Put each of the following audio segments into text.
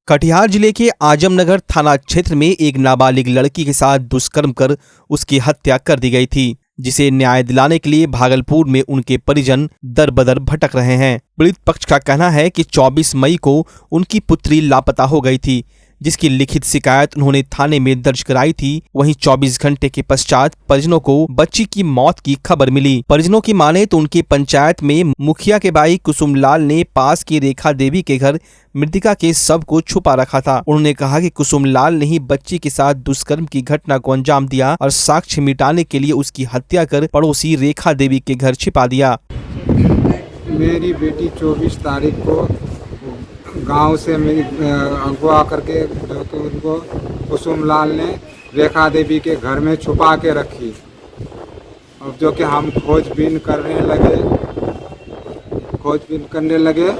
कटिहार जिले के आजमनगर थाना क्षेत्र में एक नाबालिग लड़की के साथ दुष्कर्म कर उसकी हत्या कर दी गई थी, जिसे न्याय दिलाने के लिए भागलपुर में उनके परिजन दर बदर भटक रहे हैं। पीड़ित पक्ष का कहना है कि 24 मई को उनकी पुत्री लापता हो गई थी, जिसकी लिखित शिकायत उन्होंने थाने में दर्ज कराई थी। वहीं 24 घंटे के पश्चात परिजनों को बच्ची की मौत की खबर मिली। परिजनों की माने तो उनकी पंचायत में मुखिया के भाई कुसुमलाल ने पास की रेखा देवी के घर मृतिका के शव को छुपा रखा था। उन्होंने कहा कि कुसुमलाल ने ही बच्ची के साथ दुष्कर्म की घटना को अंजाम दिया और साक्ष्य मिटाने के लिए उसकी हत्या कर पड़ोसी रेखा देवी के घर छिपा दिया। मेरी बेटी 24 तारीख को गांव से मेरी अगवा करके जो कि उनको कुसुमलाल ने रेखा देवी के घर में छुपा के रखी। अब जो कि हम खोजबीन करने लगे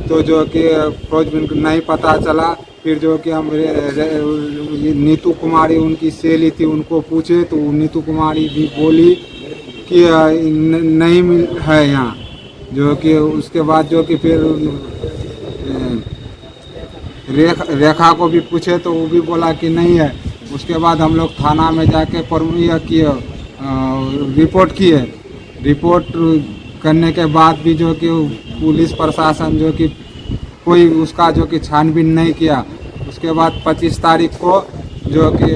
तो जो कि खोजबीन नहीं पता चला। फिर जो कि हम नीतू कुमारी उनकी सहेली थी, उनको पूछे तो नीतू कुमारी भी बोली कि नहीं मिल है यहाँ। जो कि उसके बाद जो कि फिर रेखा को भी पूछे तो वो भी बोला कि नहीं है। उसके बाद हम लोग थाना में जाके रिपोर्ट किए। रिपोर्ट करने के बाद भी जो कि पुलिस प्रशासन जो कि कोई उसका जो कि छानबीन नहीं किया। उसके बाद 25 तारीख को जो कि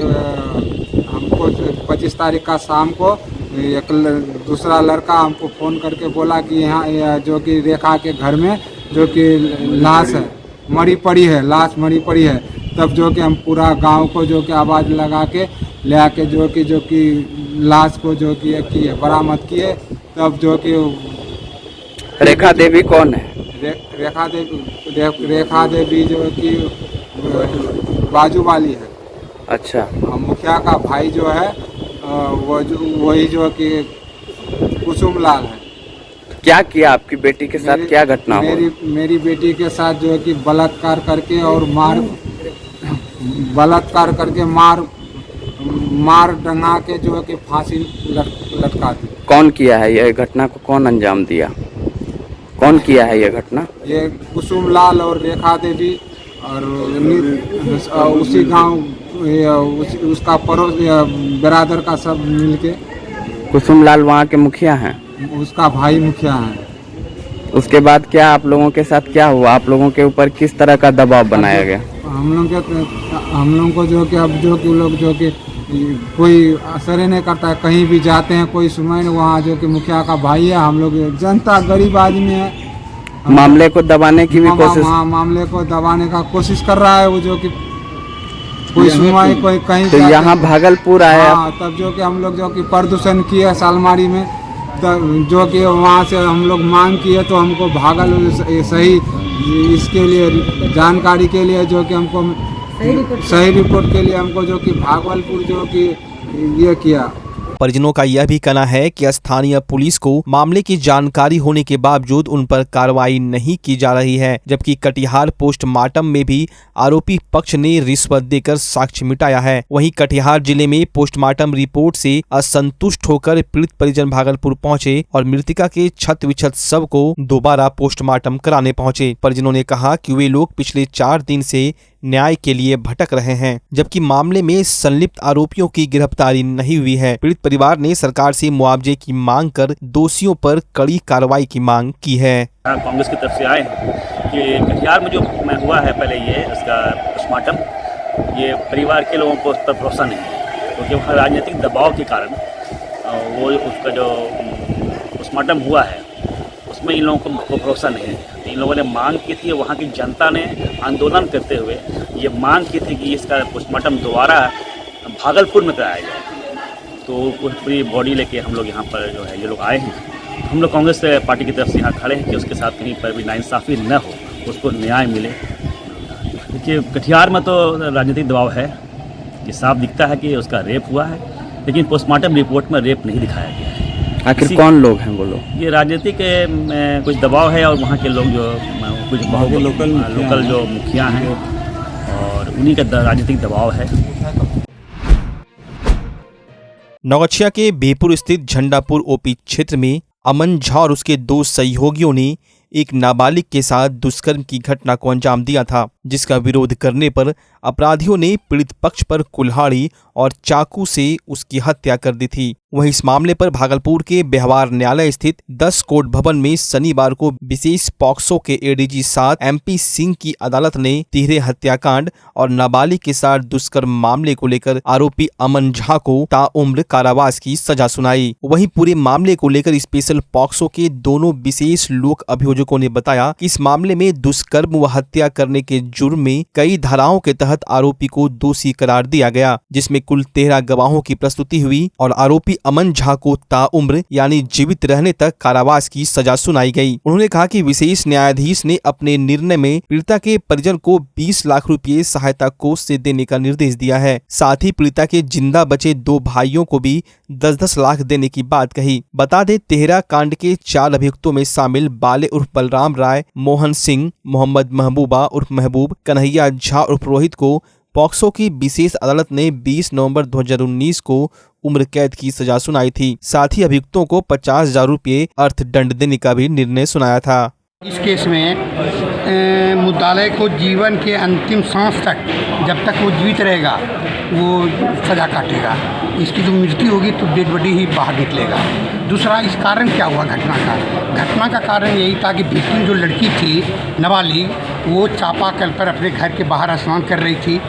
हमको 25 तारीख का शाम को एक दूसरा लड़का हमको फ़ोन करके बोला कि यहाँ जो कि रेखा के घर में जो कि लाश मरी पड़ी है। तब जो कि हम पूरा गांव को जो कि आवाज़ लगा के ले आके जो कि लाश को जो कि बरामद किए। तब जो कि रेखा देवी कौन है? रेखा देवी जो कि बाजू वाली है। अच्छा। मुखिया का भाई जो है वही जो कि कुसुमलाल है। क्या किया आपकी बेटी के साथ? क्या घटना हुई? मेरी बेटी के साथ जो है कि बलात्कार करके मार डंगा के जो है कि फांसी लटका दी। कौन किया है यह घटना को? कौन अंजाम दिया? कौन किया है यह घटना? ये कुसुमलाल और रेखा देवी और उसी गांव उसका पड़ोस बिरादर का सब मिलके। कुसुमलाल वहाँ के मुखिया हैं? उसका भाई मुखिया है। उसके बाद क्या आप लोगों के साथ क्या हुआ? आप लोगों के ऊपर किस तरह का दबाव बनाया गया? हम लोग को जो कि अब जो कि लोग जो कि कोई असर नहीं करता है। कहीं भी जाते हैं कोई सुनवाई नहीं। वहाँ जो कि मुखिया का भाई है। हम लोग जनता गरीब आदमी है। मामले को दबाने की भी कोशिश मामले को दबाने का कोशिश कर रहा है वो, जो कि कोई सुनवाई कोई कहीं तो यहाँ भागलपुर आया। तब जो कि हम लोग जो कि प्रदूषण किए सालमारी में, तब जो कि वहाँ से हम लोग मांग किए तो हमको भागल सही इसके लिए जानकारी के लिए जो कि हमको सही रिपोर्ट के लिए हमको जो कि भागलपुर जो कि ये किया। परिजनों का यह भी कहना है कि स्थानीय पुलिस को मामले की जानकारी होने के बावजूद उन पर कार्रवाई नहीं की जा रही है, जबकि कटिहार पोस्टमार्टम में भी आरोपी पक्ष ने रिश्वत देकर साक्ष्य मिटाया है। वहीं कटिहार जिले में पोस्टमार्टम रिपोर्ट से असंतुष्ट होकर पीड़ित परिजन भागलपुर पहुंचे और मृतिका के क्षत विक्षत शव को दोबारा पोस्टमार्टम कराने पहुंचे। परिजनों ने कहा कि वे लोग पिछले 4 दिन से न्याय के लिए भटक रहे हैं, जबकि मामले में संलिप्त आरोपियों की गिरफ्तारी नहीं हुई है। पीड़ित परिवार ने सरकार से मुआवजे की मांग कर दोषियों पर कड़ी कार्रवाई की मांग की है। कांग्रेस की तरफ से आए हैं कि कटिहार में जो हुआ है, पहले ये इसका पोस्टमार्टम, ये परिवार के लोगों को उस पर भरोसा नहीं है, क्योंकि वहाँ राजनीतिक दबाव के कारण वो उसका जो पोस्टमार्टम हुआ है उसमें इन लोगों को भरोसा नहीं है। इन लोगों ने मांग की थी, वहाँ की जनता ने आंदोलन करते हुए ये मांग की थी कि इसका पोस्टमार्टम दोबारा भागलपुर में कराया जाए। तो पूरी बॉडी लेके हम लोग यहाँ पर जो है ये लोग आए हैं। हम लोग कांग्रेस पार्टी की तरफ से यहाँ खड़े हैं कि उसके साथ कहीं पर भी नाइंसाफ़ी न हो, उसको न्याय मिले। देखिए कटिहार में तो राजनीतिक दबाव है, ये साफ दिखता है कि उसका रेप हुआ है, लेकिन पोस्टमार्टम रिपोर्ट में रेप नहीं दिखाया गया है। आखिर कौन लोग हैं वो लोग? ये राजनीतिक कुछ दबाव है और वहाँ के लोग जो कुछ लोकल जो मुखिया हैं और उन्हीं का राजनीतिक दबाव है। नौगछिया के बेपुर स्थित झंडापुर ओपी क्षेत्र में अमन झा और उसके 2 सहयोगियों ने एक नाबालिग के साथ दुष्कर्म की घटना को अंजाम दिया था। जिसका विरोध करने पर अपराधियों ने पीड़ित पक्ष पर कुल्हाड़ी और चाकू से उसकी हत्या कर दी थी। वहीं इस मामले पर भागलपुर के व्यवहार न्यायालय स्थित 10 कोर्ट भवन में शनिवार को विशेष पॉक्सो के एडीजी 7 MP सिंह की अदालत ने तिहरे हत्याकांड और नाबालिग के साथ दुष्कर्म मामले को लेकर आरोपी अमन झा को ताउम्र कारावास की सजा सुनाई। वहीं पूरे मामले को लेकर स्पेशल पॉक्सो के दोनों विशेष लोक अभियोजकों ने बताया कि इस मामले में दुष्कर्म व हत्या करने के जुर्म में कई धाराओं के तहत आरोपी को दोषी करार दिया गया, जिसमें कुल 13 गवाहों की प्रस्तुति हुई और आरोपी अमन झा को ताउम्र यानी जीवित रहने तक कारावास की सजा सुनाई गई। उन्होंने कहा कि विशेष न्यायाधीश ने अपने निर्णय में पीड़िता के परिजन को 20 लाख रुपए सहायता कोष से देने का निर्देश दिया है। साथ ही पीड़िता के जिंदा बचे 2 भाइयों को भी 10-10 लाख देने की बात कही। बता दें, तेहरा कांड के 4 अभियुक्तों में शामिल बाले उर्फ बलराम राय, मोहन सिंह, मोहम्मद महबूबा उर्फ महबूब, कन्हैया झा उर्फ रोहित को पॉक्सो की विशेष अदालत ने 20 नवंबर 2019 को उम्र कैद की सजा सुनाई थी। साथ ही अभियुक्तों को 50,000 रुपये अर्थदंड देने का भी निर्णय सुनाया था। इस केस में मुद्दालय को जीवन के अंतिम सांस तक, जब तक वो जीवित रहेगा, वो सजा काटेगा। इसकी जो मृत्यु होगी तो डेड बॉडी ही बाहर निकलेगा। दूसरा, इस कारण क्या हुआ घटना का कारण यही था कि विक्टिम जो लड़की थी नाबालिग, वो चापाकल पर अपने घर के बाहर स्नान कर रही थी।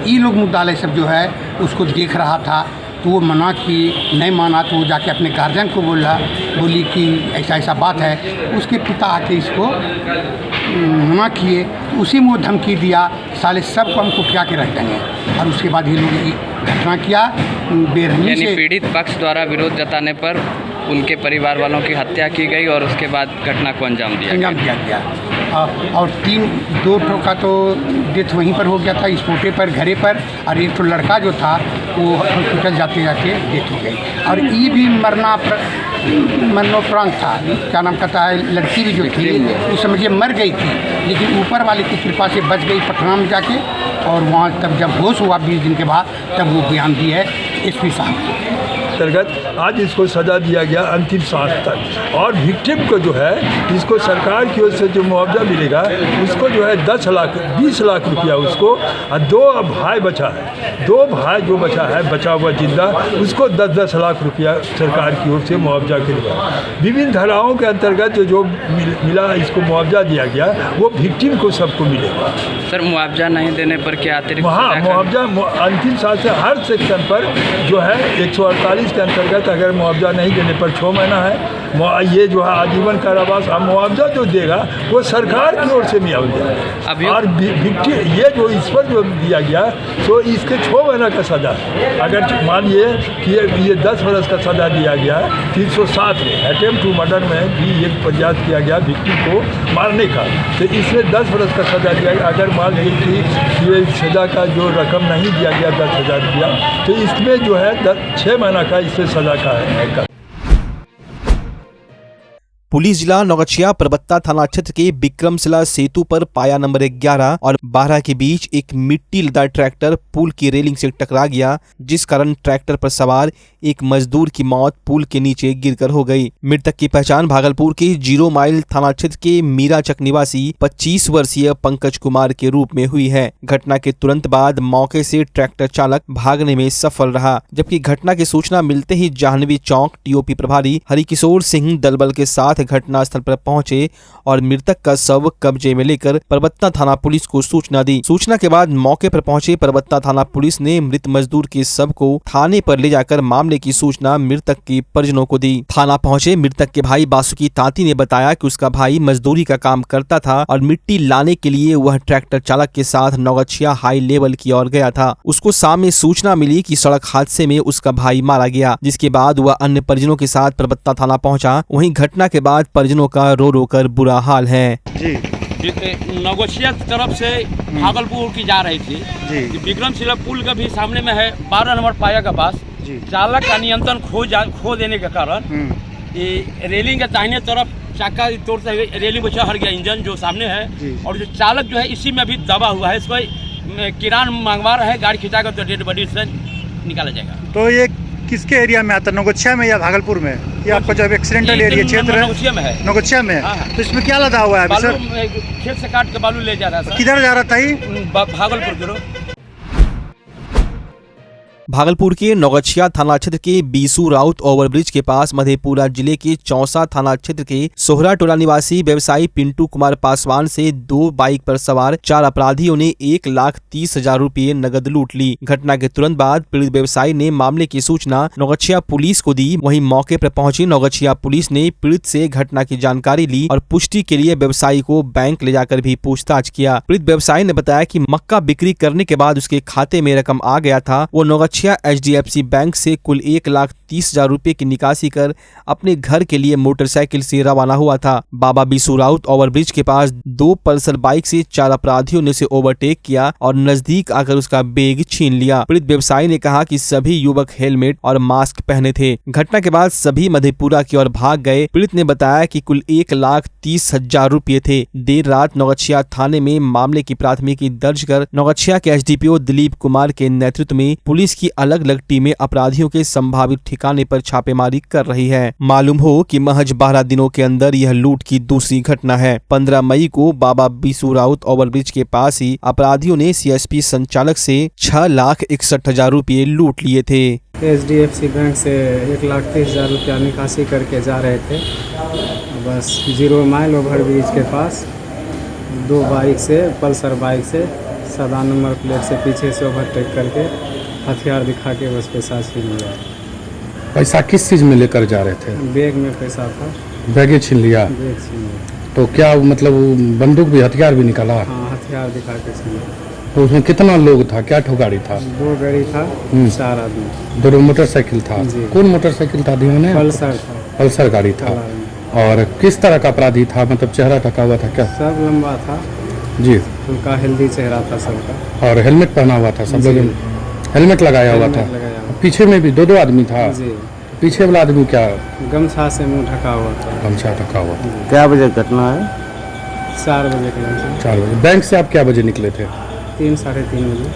ये लोग मुद्दालय सब जो है उसको देख रहा था, तो वो मना की, नहीं माना तो वो जाके अपने गार्जियन को बोली कि ऐसा ऐसा बात है। उसके पिता आके इसको मना किए, उसी में वो धमकी दिया, साले सबको हम कुटिया के रख देंगे। और उसके बाद ये लोग ये घटना किया बेरहमी से। पीड़ित पक्ष द्वारा विरोध जताने पर उनके परिवार वालों की हत्या की गई और उसके बाद घटना को अंजाम दिया गया। और 2 का तो डेथ वहीं पर हो गया था, स्पोटे पर, घरे पर। और एक तो लड़का जो था वो हॉस्पिटल जाते जाते डेथ हो गई। और ये भी मरणोपरांत था। क्या नाम कहता है, लड़की भी जो थी उस समझिए मर गई थी, लेकिन ऊपर वाले की कृपा से बच गई पटना में जाके। और वहाँ तब जब होश हुआ 20 दिन के बाद, तब वो बयान दी है SP साहब अंतर्गत आज इसको सज़ा दिया गया अंतिम सांस तक। और विक्टिम को जो है इसको सरकार की ओर से जो मुआवजा मिलेगा उसको जो है 20 लाख रुपया उसको, और 2 भाई बचा है, 2 भाई जो बचा है बचा हुआ जिंदा, उसको 10-10 लाख रुपया सरकार की ओर से मुआवजा के लिए विभिन्न धाराओं के अंतर्गत जो मिला इसको मुआवजा दिया गया, वो विक्टिम को सबको मिलेगा। सर, मुआवजा नहीं देने पर क्या अतिरिक्त? हाँ, मुआवजा अंतिम सांस से हर सेक्शन पर जो है 148 के अंतर्गत अगर मुआवजा नहीं देने पर 6 महीना है। ये जो है आजीवन कारावास। अब मुआवजा जो देगा वो सरकार की ओर से मुआवजा। और ये जो इस पर जो दिया गया तो इसके 6 महीना का सज़ा है। अगर मानिए कि ये 10 वर्ष का सज़ा दिया गया, 307 में अटेम्प्ट टू मर्डर में भी ये प्रयास किया गया विक्टिम को मारने का, तो इसमें 10 वर्ष का सज़ा दिया गया। अगर मान लीजिए कि ये सज़ा का जो रकम नहीं दिया गया 10,000 रुपया, तो इसमें जो है 6 महीना का इससे सज़ा का है। पुलिस जिला नौगछिया परबत्ता थाना क्षेत्र के विक्रमशिला सेतु पर पाया नंबर 11 और 12 के बीच एक मिट्टी लदा ट्रैक्टर पुल की रेलिंग से टकरा गया, जिस कारण ट्रैक्टर पर सवार एक मजदूर की मौत पुल के नीचे गिरकर हो गई। मृतक की पहचान भागलपुर के 0 माइल थाना क्षेत्र के मीराचक निवासी 25 वर्षीय पंकज कुमार के रूप में हुई है। घटना के तुरंत बाद मौके से ट्रैक्टर चालक भागने में सफल रहा, जबकि घटना की सूचना मिलते ही जाह्नवी चौक TOP प्रभारी हरिकिशोर सिंह दलबल के साथ घटना स्थल पर पहुंचे और मृतक का शव कब्जे में लेकर परबत्ता थाना पुलिस को सूचना दी। सूचना के बाद मौके पर पहुंचे परबत्ता थाना पुलिस ने मृत मजदूर के शव को थाने पर ले जाकर मामले की सूचना मृतक के परिजनों को दी। थाना पहुंचे मृतक के भाई बासुकी तांती ने बताया कि उसका भाई मजदूरी का काम करता था और मिट्टी लाने के लिए वह ट्रैक्टर चालक के साथ नौगछिया हाई लेवल की ओर गया था। उसको सामने सूचना मिली कि सड़क हादसे में उसका भाई मारा गया, जिसके बाद वह अन्य परिजनों के साथ परबत्ता थाना पहुंचा। वहीं घटना के बाद परिजनों का रो रो कर बुरा हाल है। नौगछिया तरफ से भागलपुर की जा रही थी। विक्रमशिला पुल का भी सामने में है 12 नंबर पाया के पास। चालक का नियंत्रण खो देने के कारण ये रेलिंग के दाहिने तरफ चाका तोड़ते हुए रेलिंग बचा हट गया, इंजन जो सामने है। और जो चालक जो है इसी में भी दबा हुआ है। इसको किरान मंगवा रहा है, गाड़ी खिंचा कर तो डेड बॉडी से निकाला जाएगा। तो ये किसके एरिया में आता है, नगोछिया में या भागलपुर में? ये आपका जो एक्सीडेंटल एरिया क्षेत्र है नगोछिया में है। नगोछिया में? हाँ, हाँ। तो इसमें क्या लदा हुआ है अभी सर? खेत से काट के बालू ले जा रहा है। किधर जा रहा था ये? भागलपुर की ओर। भागलपुर के नौगछिया थाना क्षेत्र के बीसू राउत ओवरब्रिज के पास मधेपुरा जिले के चौसा थाना क्षेत्र के सोहरा टोला निवासी व्यवसायी पिंटू कुमार पासवान से 2 बाइक पर सवार 4 अपराधियों ने 1,30,000 रुपये नगद लूट ली। घटना के तुरंत बाद पीड़ित व्यवसायी ने मामले की सूचना नौगछिया पुलिस को दी। वहीं मौके पर पहुंची नौगछिया पुलिस ने पीड़ित से घटना की जानकारी ली और पुष्टि के लिए व्यवसायी को बैंक ले जाकर भी पूछताछ किया। पीड़ित व्यवसायी ने बताया कि मक्का बिक्री करने के बाद उसके खाते में रकम आ गया था। वो नौगछिया HDFC बैंक से कुल 1,30,000 रुपये की निकासी कर अपने घर के लिए मोटरसाइकिल से रवाना हुआ था। बाबा बिसू राउत ओवरब्रिज के पास 2 पल्सर बाइक से 4 अपराधियों ने उसे ओवरटेक किया और नजदीक आकर उसका बैग छीन लिया। पीड़ित व्यवसायी ने कहा कि सभी युवक हेलमेट और मास्क पहने थे। घटना के बाद सभी मधेपुरा की ओर भाग गए। पीड़ित ने बताया कि कुल 1,30,000 रुपये थे। देर रात नौगछिया थाने में मामले की प्राथमिकी दर्ज कर नौगछिया के SDPO दिलीप कुमार के नेतृत्व में पुलिस की अलग अलग टीमें अपराधियों के संभावित ठिकाने पर छापेमारी कर रही है। मालूम हो कि महज 12 दिनों के अंदर यह लूट की दूसरी घटना है। 15 मई को बाबा बिसू राउत ओवरब्रिज के पास ही अपराधियों ने CSP संचालक से 6,61,000 रुपये लूट लिए थे। HDFC बैंक से 1,30,000 रुपया निकासी करके जा रहे थे। बस 0 माइल ओवरब्रिज के पास 2 बाइक से पल्सर बाइक से सादा नंबर प्लेट से पीछे से ओवरटेक करके हथियार दिखा के बस पैसा छीन लिया। पैसा किस चीज़ में लेकर जा रहे थे? बैग में पैसा था। बैग छीन लिया? बैग छीन लिया। तो क्या मतलब बंदूक भी हथियार भी निकाला? हाँ, हथियार दिखा के छीन लिया। तो उसमें कितना लोग था, क्या ठो गाड़ी था? 2 गाड़ी था, 4 आदमी। 2 मोटरसाइकिल था? कौन मोटरसाइकिल था? पल्सर था। पल्सर गाड़ी था। और किस तरह का अपराधी था, मतलब चेहरा ढका हुआ था क्या? सब लंबा था जी, उनका हेल्दी चेहरा था सबका। और हेलमेट पहना हुआ था? सब लोग हेलमेट लगाया हुआ था? पीछे में भी 2 आदमी था? जी। पीछे वाला आदमी क्या? गमछा से मुंह ढका हुआ था। गमछा ढका हुआ। क्या बजे घटना है? 4 बजे के लमसम। 4 बजे। बैंक से आप क्या बजे निकले थे? 3 साढ़े 3 बजे।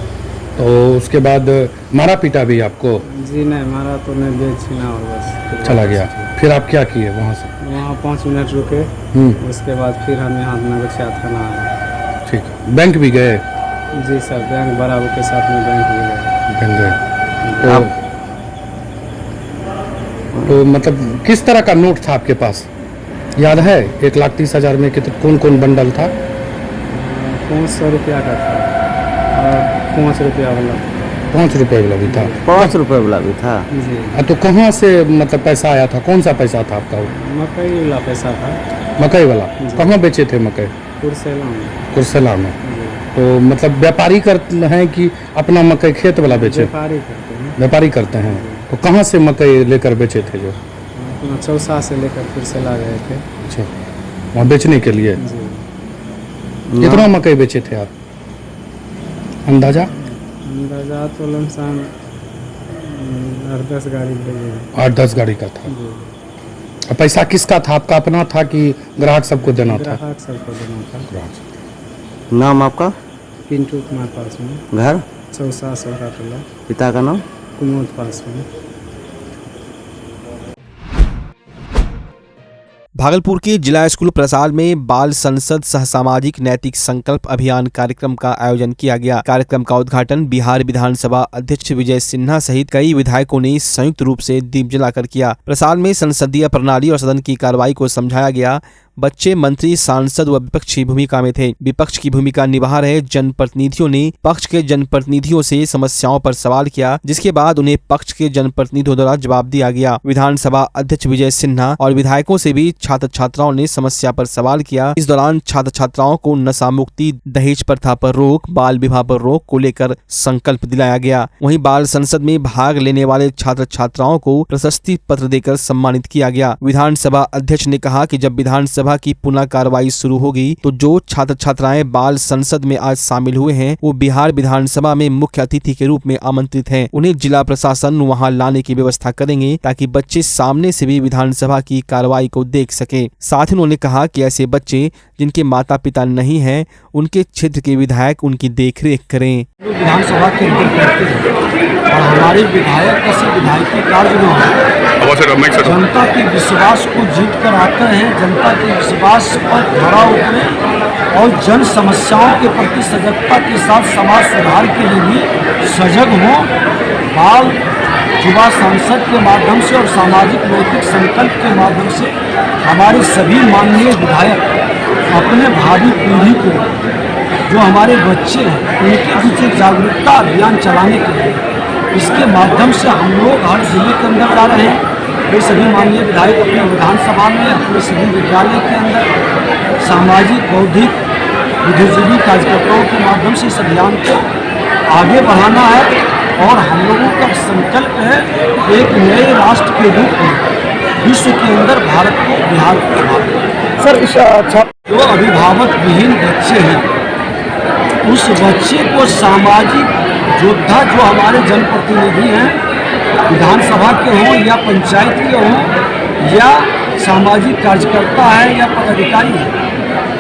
तो उसके बाद मारा पीटा भी आपको? जी नहीं, मारा तो नहीं, बैग छीना और बस चला गया। फिर आप क्या किए वहाँ से? वहाँ 5 मिनट रुके। उसके बाद फिर हम यहाँ नगछिया थाना आए। ठीक है। बैंक भी गए? जी सर, बैंक बराबर के साथ में बैंक भी गए। तो मतलब किस तरह का नोट था आपके पास, याद है? 1,30,000 में कौन कौन बंडल था? 500 रुपया का था और 5 रुपया वाला था। 5 रुपये वाला भी था? 5 रुपये वाला भी था जी। तो कहाँ से मतलब पैसा आया था, कौन सा पैसा था आपका? मकई वाला पैसा था। मकई वाला? कहाँ बेचे थे मकई? कुर्सेला में। तो मतलब व्यापारी करते हैं कि अपना मकई खेत वाला बेचे? व्यापारी करते हैं। व्यापारी करते हैं। तो कहाँ से मकई लेकर बेचे थे? जो अपना चौसा से लेकर कुर्सेला गए थे। अच्छा, वहाँ बेचने के लिए? कितना मकई बेचे थे आप, अंदाजा? अंदाजा तो लमसम 8-10 गाड़ी ले। 8-10 गाड़ी का था। पैसा किसका था, आपका अपना था कि ग्राहक सबको देना था? ग्राहक सबको देना था। नाम आपका? पिंटू कुमार पासवान। घर? चौसा सोहरा टोला। पिता का नाम? कुमोद पासवान। भागलपुर के जिला स्कूल प्रसाद में बाल संसद सह सामाजिक नैतिक संकल्प अभियान कार्यक्रम का आयोजन किया गया। कार्यक्रम का उद्घाटन बिहार विधानसभा अध्यक्ष विजय सिन्हा सहित कई विधायकों ने संयुक्त रूप से दीप जलाकर किया। प्रसाद में संसदीय प्रणाली और सदन की कार्रवाई को समझाया गया। बच्चे मंत्री, सांसद व विपक्ष की भूमिका में थे। विपक्ष की भूमिका निभा रहे जनप्रतिनिधियों ने पक्ष के जनप्रतिनिधियों से समस्याओं पर सवाल किया, जिसके बाद उन्हें पक्ष के जनप्रतिनिधियों द्वारा जवाब दिया गया। विधानसभा अध्यक्ष विजय सिन्हा और विधायकों से भी छात्र छात्राओं ने समस्या पर सवाल किया। इस दौरान छात्र छात्राओं को नशा मुक्ति, दहेज प्रथा पर रोक, बाल विवाह पर रोक को लेकर संकल्प दिलाया गया। वहीं बाल संसद में भाग लेने वाले छात्र छात्राओं को प्रशस्ति पत्र देकर सम्मानित किया गया। विधानसभा अध्यक्ष ने कहा कि जब विधानसभा की पुनः कार्रवाई शुरू होगी तो जो छात्र छात्राएं बाल संसद में आज शामिल हुए हैं वो बिहार विधानसभा में मुख्य अतिथि के रूप में आमंत्रित हैं। उन्हें जिला प्रशासन वहां लाने की व्यवस्था करेंगे ताकि बच्चे सामने से भी विधानसभा की कार्रवाई को देख सके। साथ ही उन्होंने कहा कि ऐसे बच्चे जिनके माता पिता नहीं हैं, उनके क्षेत्र के विधायक उनकी देखरेख करें। विधानसभा के अंदर करते हैं और हमारे विधायक किसी विधायकी कार्य में हो, जनता के विश्वास को जीत कर आते हैं, जनता के विश्वास पर खरा उतरे और जन समस्याओं के प्रति सजगता के साथ समाज सुधार के लिए भी सजग हों। बाल युवा सांसद के माध्यम से और सामाजिक नैतिक संकल्प के माध्यम से हमारे सभी माननीय विधायक अपने भावी पीढ़ी को, जो हमारे बच्चे हैं, उनके बीच एक जागरूकता अभियान चलाने के लिए इसके माध्यम से हम लोग हर जिले के अंदर जा रहे हैं। वे सभी माननीय विधायक अपने विधानसभा में, अपने सभी विद्यालय के अंदर सामाजिक बौद्धिक बुद्धिजीवी कार्यकर्ताओं के माध्यम से इस अभियान को आगे बढ़ाना है। और हम लोगों का संकल्प है एक नए राष्ट्र के रूप में विश्व के अंदर भारत को, बिहार को संभालना। सर, इस जो अभिभावक विहीन बच्चे हैं, उस बच्चे को सामाजिक योद्धा जो हमारे जनप्रतिनिधि हैं, विधानसभा के हों या पंचायत के हों या सामाजिक कार्यकर्ता है या पदाधिकारी है,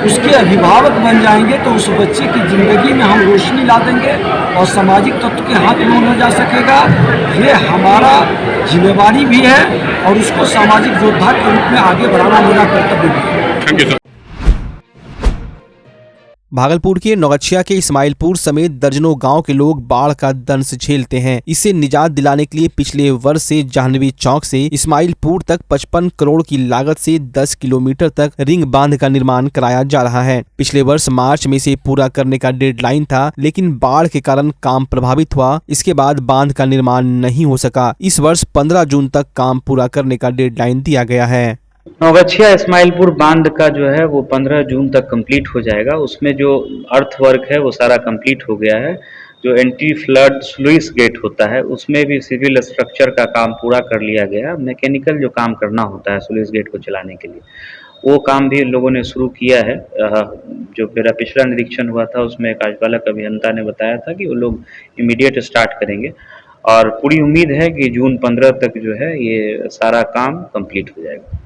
उसके अभिभावक बन जाएंगे तो उस बच्चे की ज़िंदगी में हम रोशनी ला देंगे और सामाजिक तत्व के हाथ में हो जा सकेगा। ये हमारा जिम्मेवारी भी है और उसको सामाजिक योद्धा के रूप में आगे बढ़ाना मेरा कर्तव्य भी है। भागलपुर के नौगछिया के इस्माइलपुर समेत दर्जनों गांव के लोग बाढ़ का दंश झेलते हैं। इससे निजात दिलाने के लिए पिछले वर्ष से जाह्नवी चौक से इस्माइलपुर तक 55 करोड़ की लागत से 10 किलोमीटर तक रिंग बांध का निर्माण कराया जा रहा है। पिछले वर्ष मार्च में इसे पूरा करने का डेडलाइन था, लेकिन बाढ़ के कारण काम प्रभावित हुआ। इसके बाद बांध का निर्माण नहीं हो सका। इस वर्ष 15 जून तक काम पूरा करने का डेडलाइन दिया गया है। नौगछिया इस्माइलपुर बांध का जो है वो 15 जून तक कंप्लीट हो जाएगा। उसमें जो अर्थ वर्क है वो सारा कंप्लीट हो गया है। जो एंटी फ्लड स्लुइस गेट होता है उसमें भी सिविल स्ट्रक्चर का काम पूरा कर लिया गया। मैकेनिकल जो काम करना होता है स्लुइस गेट को चलाने के लिए, वो काम भी लोगों ने शुरू किया है। जो मेरा पिछला निरीक्षण हुआ था उसमें कार्यपालक अभियंता ने बताया था कि वो लोग इमीडिएट स्टार्ट करेंगे और पूरी उम्मीद है कि जून 15 तक जो है ये सारा काम कंप्लीट हो जाएगा।